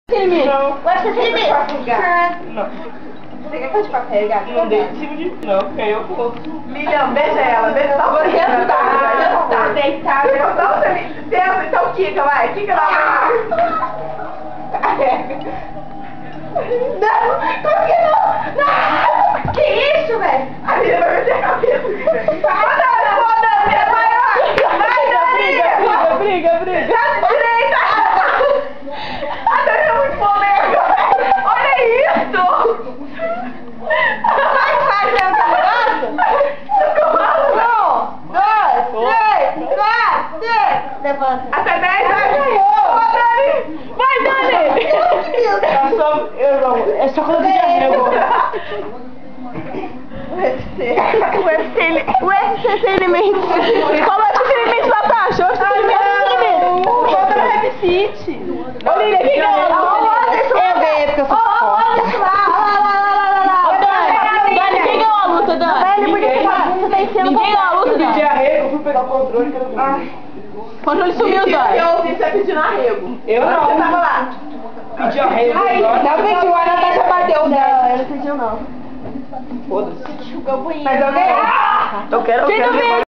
Time. Não. Vai ser time. Não. Você quer que eu te papel, gato? Não dei em cima de... Não, porque aí eu vou. Lilian, beija ela, beija ela. Vou tentar. Tá deitada. Então quica, vai. Quica lá. Não, como que não? Não! Que isso, velho? A Lilian vai meter a cabeça. Roda, vai, Briga. tá de direita. A Dani é muito polêmica, velho. Olha isso. Vai fazer o negócio? 1, 2, 3, 4, 5. Levanta. Até 10, vai. Vai, Dani! É só quando eu tenho arrego. O UFC sem limites. Qual é o UFC sem limites, Natasha? O UFC sem limites. Bota no Rap City. Olha ele aqui, Eu ganhei porque eu sou forte. Olha isso lá. Dani, quem ganhou a luta, Dani? Dani, por que você tá em cima? Ninguém ganhou a luta, Eu pedi Dani. arrego, eu fui pegar o controle que eu não... Ai. O controle sumiu, Dani. Eu ouvi você pedindo arrego. Eu não. Você tava lá. Pedi arrego. Ai, agora. não pediu, a Natasha bateu. Não, eu não pediu, não. Foda-se. Mas eu ganhei. Eu quero... Quem não